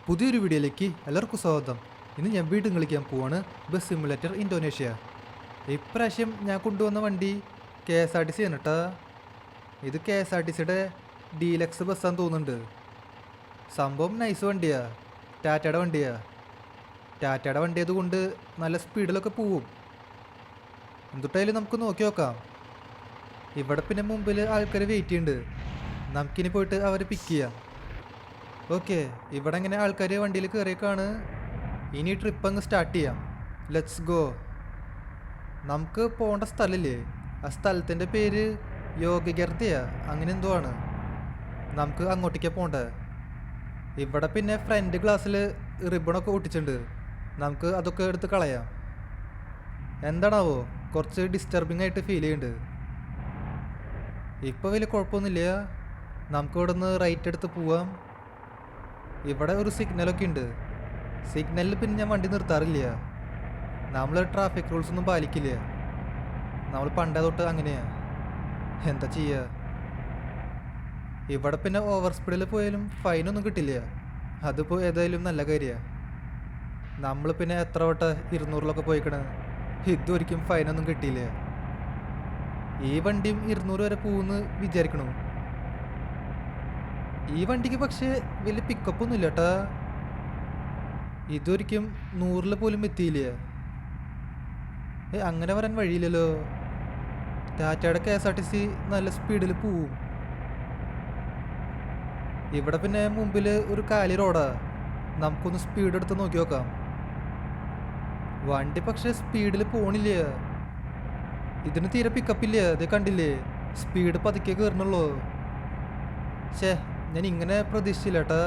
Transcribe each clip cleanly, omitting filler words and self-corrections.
പുതിയൊരു വീഡിയോയിലേക്ക് എല്ലാവർക്കും സ്വാഗതം. ഇന്ന് ഞാൻ വീണ്ടും കളിക്കാൻ പോവാണ് ബസ് സിമുലേറ്റർ ഇന്തോനേഷ്യ. ഇപ്രാവശ്യം ഞാൻ കൊണ്ടുവന്ന വണ്ടി KSRTC ആണ് കേട്ടോ. ഇത് KSRTCയുടെ ഡീലക്സ് ബസ്സാന്ന് തോന്നുന്നുണ്ട്. സംഭവം നൈസ് വണ്ടിയാ, ടാറ്റയുടെ വണ്ടിയാ. ടാറ്റയുടെ വണ്ടി അതുകൊണ്ട് നല്ല സ്പീഡിലൊക്കെ പോവും. എന്തുട്ടായാലും നമുക്ക് നോക്കി നോക്കാം. ഇവിടെ പിന്നെ മുമ്പിൽ ആൾക്കാർ വെയിറ്റ് ചെയ്യുന്നുണ്ട്. നമുക്കിനി പോയിട്ട് അവരെ പിക്ക് ചെയ്യാം. ഓക്കെ, ഇവിടെ ഇങ്ങനെ ആൾക്കാർ വണ്ടിയിൽ കയറിയേക്കാണ്. ഇനി ട്രിപ്പ് അങ്ങ് സ്റ്റാർട്ട് ചെയ്യാം. Let's go. നമുക്ക് പോകേണ്ട സ്ഥലമില്ലേ, ആ സ്ഥലത്തിൻ്റെ പേര് യോഗഗർത്തയാ, അങ്ങനെ എന്തോ ആണ്. നമുക്ക് അങ്ങോട്ടേക്കാണ് പോകേണ്ടത്. ഇവിടെ പിന്നെ ഫ്രണ്ട് ഗ്ലാസ്സിൽ റിബണൊക്കെ ഒട്ടിച്ചിട്ടുണ്ട്. നമുക്ക് അതൊക്കെ എടുത്ത് കളയാം. എന്താണാവോ കുറച്ച് ഡിസ്റ്റർബിംഗ് ആയിട്ട് ഫീൽ ചെയ്യുന്നുണ്ട്. ഇപ്പോൾ വലിയ കുഴപ്പമൊന്നുമില്ല. നമുക്ക് ഇവിടെ നിന്ന് റൈറ്റ് എടുത്ത് പോവാം. ഇവിടെ ഒരു സിഗ്നലൊക്കെ ഉണ്ട്. സിഗ്നലിൽ പിന്നെ ഞാൻ വണ്ടി നിർത്താറില്ല. നമ്മൾ ട്രാഫിക് റൂൾസ് ഒന്നും പാലിക്കില്ല. നമ്മൾ പണ്ടേ തൊട്ട് അങ്ങനെയാണ്. എന്താ ചെയ്യുക? ഇവിടെ പിന്നെ ഓവർ സ്പീഡിൽ പോയാലും ഫൈനൊന്നും കിട്ടില്ല. അതിപ്പോൾ ഏതായാലും നല്ല കാര്യമാണ്. നമ്മൾ പിന്നെ എത്ര വട്ടം 200-ലൊക്കെ പോയിക്കണ, ഇതൊരിക്കും ഫൈനൊന്നും കിട്ടിയില്ല. ഈ വണ്ടിയും 200 വരെ പോകുമെന്ന് വിചാരിക്കണു. ഈ വണ്ടിക്ക് പക്ഷേ വലിയ പിക്കപ്പൊന്നും ഇല്ല കേട്ടാ. ഇതൊരിക്കും 100-ൽ പോലും എത്തിയില്ല. അങ്ങനെ വരാൻ വഴിയില്ലല്ലോ. ടാറ്റയുടെ KSRTC നല്ല സ്പീഡിൽ പോവും. ഇവിടെ പിന്നെ മുമ്പിൽ ഒരു കാലി റോഡാ. നമുക്കൊന്ന് സ്പീഡ് എടുത്ത് നോക്കി നോക്കാം. വണ്ടി പക്ഷേ സ്പീഡിൽ പോണില്ല. ഇതിന് തീരെ പിക്കപ്പില്ല. ഇത് കണ്ടില്ലേ, സ്പീഡ് പതുക്കെ കയറണുള്ളൂ. ഛേ, ഞാൻ ഇങ്ങനെ പ്രതീക്ഷിച്ചില്ല കേട്ടാ.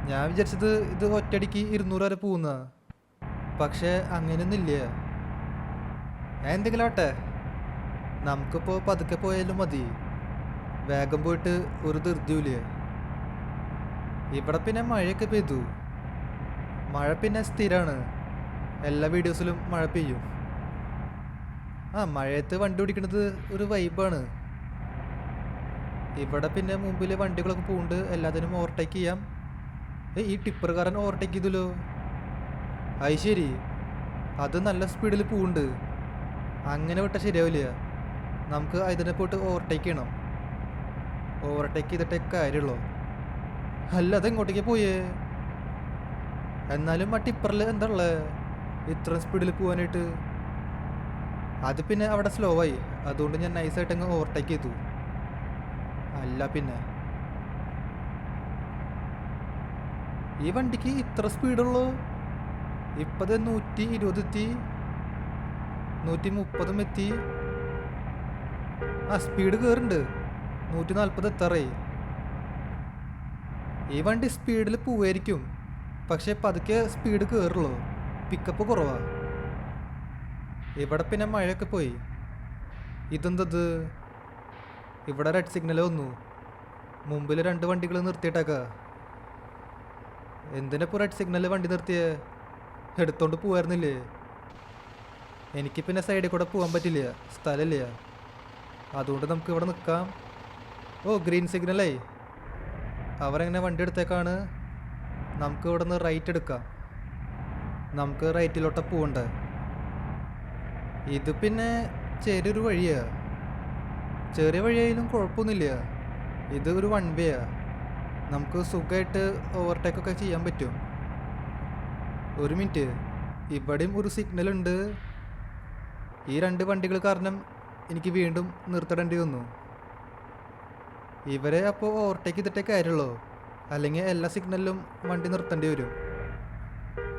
ഞാൻ വിചാരിച്ചത് ഇത് ഒറ്റയടിക്ക് 200 വരെ പോകുന്ന, പക്ഷേ അങ്ങനെയൊന്നുമില്ല. ഞാൻ എന്തെങ്കിലും ആട്ടെ, നമുക്കിപ്പോൾ പതുക്കെ പോയാലും മതി. വേഗം പോയിട്ട് ഒരു ധൃതിയില്ല. ഇവിടെ പിന്നെ മഴയൊക്കെ പെയ്തു. മഴ പിന്നെ സ്ഥിരമാണ്. എല്ലാ വീഡിയോസിലും മഴ പെയ്യും. മഴയത്ത് വണ്ടി ഓടിക്കുന്നത് ഒരു വൈബാണ്. ഇവിടെ പിന്നെ മുമ്പിൽ വണ്ടികളൊക്കെ പോകുന്നുണ്ട്. എല്ലാത്തിനും ഓവർടേക്ക് ചെയ്യാം. ഈ ടിപ്പറുകാരൻ ഓവർടേക്ക് ചെയ്തല്ലോ. അത് ശരി, അത് നല്ല സ്പീഡിൽ പോകുന്നുണ്ട്. അങ്ങനെ വിട്ടാൽ ശരിയാവില്ല. നമുക്ക് അതിനെ പോയിട്ട് ഓവർടേക്ക് ചെയ്യണം. ഓവർടേക്ക് ചെയ്തിട്ടേ കാര്യമുള്ളൂ. അല്ല, അതെങ്ങോട്ടേക്ക് പോയേ? എന്നാലും ആ ടിപ്പറിൽ എന്താ ഉള്ളത് ഇത്ര സ്പീഡിൽ പോകാനായിട്ട്? അത് പിന്നെ അവിടെ സ്ലോ ആയി, അതുകൊണ്ട് ഞാൻ നൈസായിട്ട് അങ്ങ് ഓവർടേക്ക് ചെയ്തു. അല്ല പിന്നെ ഈ വണ്ടിക്ക് ഇത്ര സ്പീഡുള്ളൂ? ഇപ്പത് 120 എത്തി, 130 എത്തി. സ്പീഡ് കയറുന്നുണ്ട്. 140 എത്താറായി. ഈ വണ്ടി സ്പീഡിൽ പോവായിരിക്കും, പക്ഷെ പതുക്കെ സ്പീഡ് കയറുള്ളൂ. പിക്കപ്പ് കുറവാ. ഇവിടെ പിന്നെ മഴയൊക്കെ പോയി. ഇതെന്തത്? ഇവിടെ റെഡ് സിഗ്നൽ വന്നു. മുമ്പിൽ 2 വണ്ടികൾ നിർത്തിയിട്ടേക്കാ. എന്തിനിപ്പോൾ റെഡ് സിഗ്നലിൽ വണ്ടി നിർത്തിയേ? എടുത്തോണ്ട് പോവായിരുന്നില്ലേ? എനിക്ക് പിന്നെ സൈഡിൽ കൂടെ പോകാൻ പറ്റില്ല, സ്ഥലമില്ല. അതുകൊണ്ട് നമുക്ക് ഇവിടെ നിൽക്കാം. ഗ്രീൻ സിഗ്നലായി. അവരെങ്ങനെ വണ്ടി എടുത്തേക്കാണ്. നമുക്ക് ഇവിടെ നിന്ന് റൈറ്റ് എടുക്കാം. നമുക്ക് റൈറ്റിലോട്ട് പോകണ്ടേ. ഇത് പിന്നെ ചെറിയൊരു വഴിയാണ്. ചെറിയ വഴിയായാലും കുഴപ്പമൊന്നുമില്ല. ഇത് ഒരു 1 വേയാ. നമുക്ക് സുഖമായിട്ട് ഓവർടേക്കൊക്കെ ചെയ്യാൻ പറ്റും. ഒരു മിനിറ്റ്, ഇവിടെയും ഒരു സിഗ്നൽ ഉണ്ട്. ഈ 2 വണ്ടികൾ കാരണം എനിക്ക് വീണ്ടും നിർത്തിടേണ്ടി വന്നു. ഇവരെ അപ്പോൾ ഓവർടേക്ക് ചെയ്തിട്ടേ കാര്യമുള്ളൂ, അല്ലെങ്കിൽ എല്ലാ സിഗ്നലിലും വണ്ടി നിർത്തേണ്ടി വരും.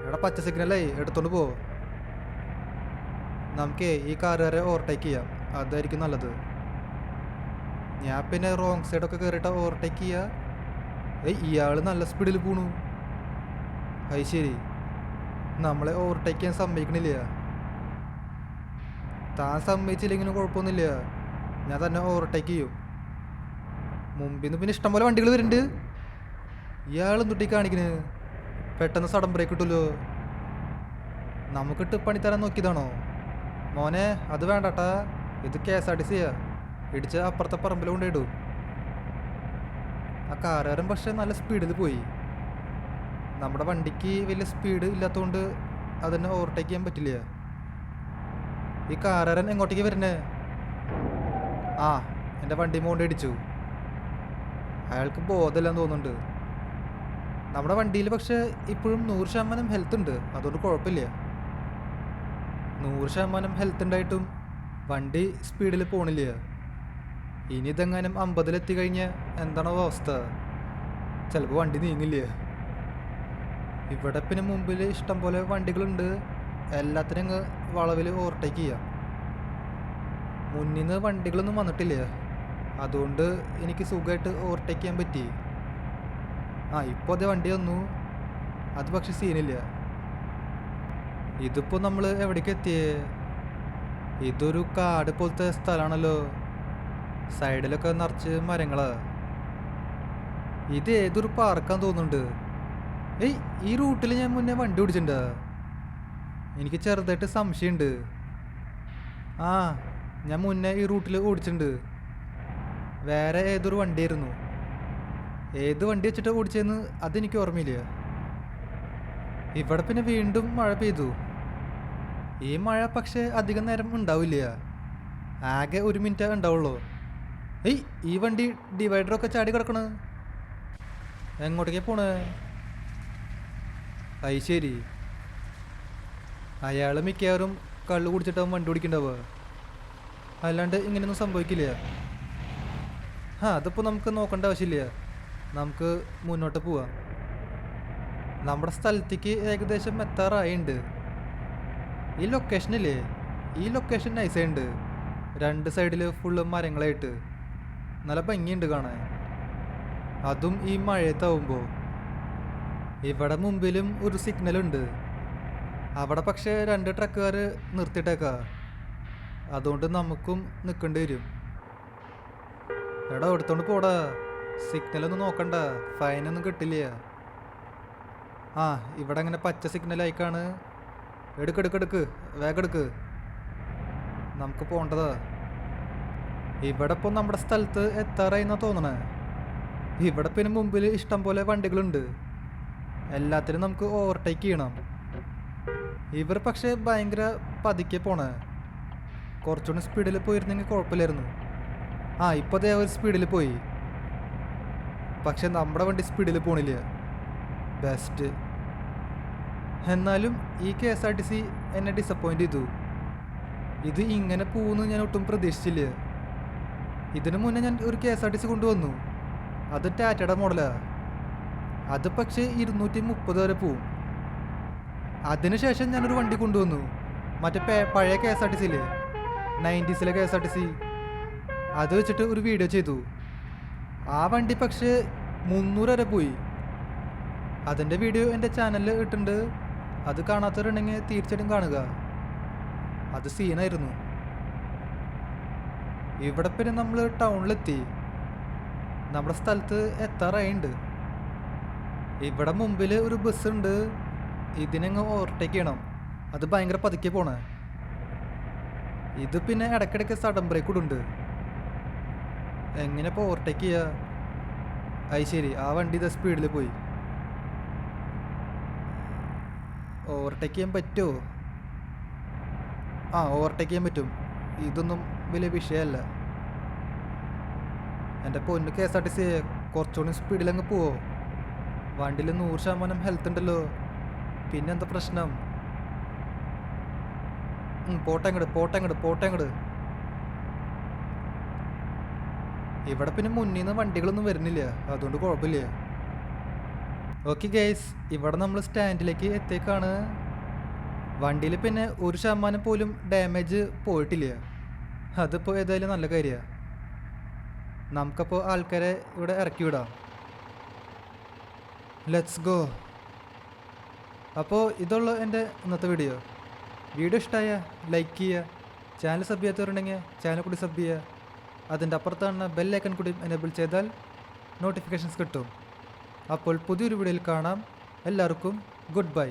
ഇവിടെ പച്ച സിഗ്നലായി, എടുത്തോണ്ട് പോ. നമുക്ക് ഈ കാറുകാരെ ഓവർടേക്ക് ചെയ്യാം, അതായിരിക്കും നല്ലത്. ഞാൻ പിന്നെ റോങ് സൈഡൊക്കെ കയറിയിട്ട് ഓവർടേക്ക് ചെയ്യുക. ഇയാൾ നല്ല സ്പീഡിൽ പോണു. അത് ശരി, നമ്മളെ ഓവർടേക്ക് ചെയ്യാൻ സമ്മതിക്കണില്ല. താൻ സമ്മതിച്ചില്ലെങ്കിലും കുഴപ്പമൊന്നുമില്ല, ഞാൻ തന്നെ ഓവർടേക്ക് ചെയ്യും. മുമ്പിൽ നിന്ന് പിന്നെ ഇഷ്ടംപോലെ വണ്ടികൾ വരുന്നുണ്ട്. ഇയാൾ എന്തുട്ടി കാണിക്കണ്? പെട്ടെന്ന് സഡൻ ബ്രേക്ക് കിട്ടുമല്ലോ. നമുക്കിട്ട് പണി തരാൻ നോക്കിയതാണോ? മോനെ, അത് വേണ്ടട്ടാ. ഇത് KSRTCയാ. ഇടിച്ച അപ്പുറത്തെ പറമ്പിൽ കൊണ്ടിടും. ആ കാറുകാരൻ പക്ഷെ നല്ല സ്പീഡിൽ പോയി. നമ്മുടെ വണ്ടിക്ക് വലിയ സ്പീഡ് ഇല്ലാത്തതുകൊണ്ട് അതിനെ ഓവർടേക്ക് ചെയ്യാൻ പറ്റില്ല. ഈ കാരൻ എങ്ങോട്ടേക്ക് വരുന്നേ? ആ, എൻ്റെ വണ്ടി മോണ്ട് ഇടിച്ചു. അയാൾക്ക് ബോധമില്ലെന്ന് തോന്നുന്നുണ്ട്. നമ്മുടെ വണ്ടിയിൽ പക്ഷേ ഇപ്പോഴും 100% ഹെൽത്ത് ഉണ്ട്, അതുകൊണ്ട് കുഴപ്പമില്ല. 100% ഹെൽത്ത് ഉണ്ടായിട്ടും വണ്ടി സ്പീഡിൽ പോണില്ല. ഇനി ഇതെങ്ങാനും 50 കഴിഞ്ഞാൽ എന്താണോ അവസ്ഥ? ചിലപ്പോൾ വണ്ടി നീങ്ങില്ല. ഇവിടെ പിന്നെ മുമ്പിൽ ഇഷ്ടം പോലെ വണ്ടികളുണ്ട്, എല്ലാത്തിനും അങ്ങ് വളവിൽ ഓവർടേക്ക് ചെയ്യാം. മുന്നിൽ നിന്ന് വണ്ടികളൊന്നും വന്നിട്ടില്ല, അതുകൊണ്ട് എനിക്ക് സുഖമായിട്ട് ഓവർടേക്ക് ചെയ്യാൻ പറ്റി. ആ, ഇപ്പോൾ അതേ വണ്ടി വന്നു, അത് പക്ഷെ സീനില്ല. ഇതിപ്പോൾ നമ്മൾ എവിടേക്ക് എത്തിയേ? ഇതൊരു കാട് പോലത്തെ സ്ഥലമാണല്ലോ, സൈഡിലൊക്കെ നിറച്ച് മരങ്ങളാ. ഇത് ഏതൊരു പാർക്കാന്ന് തോന്നുന്നുണ്ട്. ഏയ്, ഈ റൂട്ടിൽ ഞാൻ മുന്നേ വണ്ടി ഓടിച്ചിട്ടുണ്ടോ? എനിക്ക് ചെറുതായിട്ട് സംശയമുണ്ട്. ആ, ഞാൻ മുന്നേ ഈ റൂട്ടിൽ ഓടിച്ചിട്ടുണ്ട്. വേറെ ഏതൊരു വണ്ടിയായിരുന്നു. ഏത് വണ്ടി വെച്ചിട്ട് ഓടിച്ചതെന്ന് അതെനിക്ക് ഓർമ്മയില്ല. ഇവിടെ പിന്നെ വീണ്ടും മഴ പെയ്തു. ഈ മഴ പക്ഷേ അധികം നേരം ഉണ്ടാവില്ല, ആകെ 1 മിനിറ്റ് ഉണ്ടാവുള്ളൂ. ഏയ്, ഈ വണ്ടി ഡിവൈഡറൊക്കെ ചാടി കിടക്കണ്. എങ്ങോട്ടേക്കാ പോണേ? അത് ശരി, അയാൾ മിക്കവാറും കള്ളു കുടിച്ചിട്ടാവും വണ്ടി ഓടിക്കണ്ടാവുക, അല്ലാണ്ട് ഇങ്ങനെയൊന്നും സംഭവിക്കില്ല. അതിപ്പോൾ നമുക്ക് നോക്കേണ്ട ആവശ്യമില്ല, നമുക്ക് മുന്നോട്ട് പോവാം. നമ്മുടെ സ്ഥലത്തേക്ക് ഏകദേശം എത്താറായിട്ടുണ്ട്. ഈ ലൊക്കേഷനില്ലേ, ഈ ലൊക്കേഷൻ നൈസായിട്ടുണ്ട്. 2 സൈഡിൽ ഫുള്ള് മരങ്ങളായിട്ട് നല്ല ഭംഗിയുണ്ട് കാണാൻ, അതും ഈ മഴയത്താവുമ്പോൾ. ഇവിടെ മുമ്പിലും ഒരു സിഗ്നലുണ്ട്, അവിടെ പക്ഷേ 2 ട്രക്കുകാർ നിർത്തിയിട്ടേക്കാ, അതുകൊണ്ട് നമുക്കും നിൽക്കേണ്ടി വരും. എടാ, എടുത്തോണ്ട് പോടാ, സിഗ്നലൊന്നും നോക്കണ്ട, ഫൈനൊന്നും കിട്ടില്ല. ആ, ഇവിടെ അങ്ങനെ പച്ച സിഗ്നലായിക്കാണ്. എടുക്ക്, വേഗം എടുക്ക്, നമുക്ക് പോകേണ്ടതാ. ഇവിടെ ഇപ്പോൾ നമ്മുടെ സ്ഥലത്ത് എത്താറായി എന്നാ തോന്നണേ. ഇവിടെ പിന്നെ മുമ്പിൽ ഇഷ്ടം പോലെ വണ്ടികളുണ്ട്, എല്ലാത്തിനും നമുക്ക് ഓവർടേക്ക് ചെയ്യണം. ഇവർ പക്ഷേ ഭയങ്കര പതുക്കെ പോണേ, കുറച്ചുകൂടി സ്പീഡിൽ പോയിരുന്നെങ്കിൽ കുഴപ്പമില്ലായിരുന്നു. ആ, ഇപ്പോൾ അതേ ഒരു സ്പീഡിൽ പോയി, പക്ഷെ നമ്മുടെ വണ്ടി സ്പീഡിൽ പോണില്ല. ബെസ്റ്റ്. എന്നാലും ഈ KSRTC എന്നെ ഡിസപ്പോയിൻ്റ് ചെയ്തു. ഇത് ഇങ്ങനെ പോകുമെന്ന് ഞാൻ ഒട്ടും പ്രതീക്ഷിച്ചില്ല. ഇതിനു മുന്നേ ഞാൻ ഒരു KSRTC കൊണ്ടുവന്നു, അത് ടാറ്റയുടെ മോഡലാ. അത് പക്ഷേ 230 വരെ പോവും. അതിനുശേഷം ഞാനൊരു വണ്ടി കൊണ്ടുവന്നു, മറ്റേ പഴയ KSRTC ഇല്ലേ, 90s KSRTC. അത് വെച്ചിട്ട് ഒരു വീഡിയോ ചെയ്തു. ആ വണ്ടി പക്ഷേ 300 വരെ പോയി. അതിൻ്റെ വീഡിയോ എൻ്റെ ചാനലിൽ ഇട്ടുണ്ട്, അത് കാണാത്തവരുണ്ടെങ്കിൽ തീർച്ചയായിട്ടും കാണുക. അത് സീനായിരുന്നു. ഇവിടെ പിന്നെ നമ്മൾ ടൗണിലെത്തി, നമ്മുടെ സ്ഥലത്ത് എത്താറായിട്ടുണ്ട്. ഇവിടെ മുമ്പിൽ ഒരു ബസ്സുണ്ട്, ഇതിനങ്ങ് ഓവർടേക്ക് ചെയ്യണം, അത് ഭയങ്കര പതുക്കെ പോണേ. ഇത് പിന്നെ ഇടയ്ക്കിടയ്ക്ക് സഡൻ ബ്രേക്ക് കൂടെ ഉണ്ട്, എങ്ങനെ ഇപ്പോൾ ഓവർടേക്ക് ചെയ്യുക? അത് ശരി, ആ വണ്ടി ഇതാ സ്പീഡിൽ പോയി. ഓവർടേക്ക് ചെയ്യാൻ പറ്റുമോ? ആ, ഓവർടേക്ക് ചെയ്യാൻ പറ്റും, ഇതൊന്നും വലിയ വിഷയമല്ല. എൻ്റെ പൊന്ന് KSRTC, കുറച്ചുകൂടി സ്പീഡിലങ്ങ് പോവോ? വണ്ടിയിൽ 100% ഹെൽത്ത് ഉണ്ടല്ലോ, പിന്നെന്താ പ്രശ്നം? പോട്ടെ. ഇവിടെ പിന്നെ മുന്നിൽ നിന്ന് വണ്ടികളൊന്നും വരുന്നില്ല, അതുകൊണ്ട് കുഴപ്പമില്ല. ഓക്കെ ഗൈസ്, ഇവിടെ നമ്മൾ സ്റ്റാൻഡിലേക്ക് എത്തിയേക്കാണ്. വണ്ടിയിൽ പിന്നെ 1% പോലും ഡാമേജ് പോയിട്ടില്ല, അതിപ്പോൾ ഏതായാലും നല്ല കാര്യമാണ്. നമുക്കപ്പോൾ ആൾക്കാരെ ഇവിടെ ഇറക്കി വിടാം. Let's go. അപ്പോൾ ഇതുള്ള എൻ്റെ ഇന്നത്തെ വീഡിയോ ഇഷ്ടമായ ലൈക്ക് ചെയ്യുക, ചാനൽ സബ് ചെയ്യാത്തവരുണ്ടെങ്കിൽ ചാനൽ കൂടി സബ് ചെയ്യുക. അതിൻ്റെ അപ്പുറത്താണ് ബെല്ലൈക്കൺ കൂടി എനേബിൾ ചെയ്താൽ നോട്ടിഫിക്കേഷൻസ് കിട്ടും. അപ്പോൾ പുതിയൊരു വീഡിയോയിൽ കാണാം. എല്ലാവർക്കും ഗുഡ് ബൈ.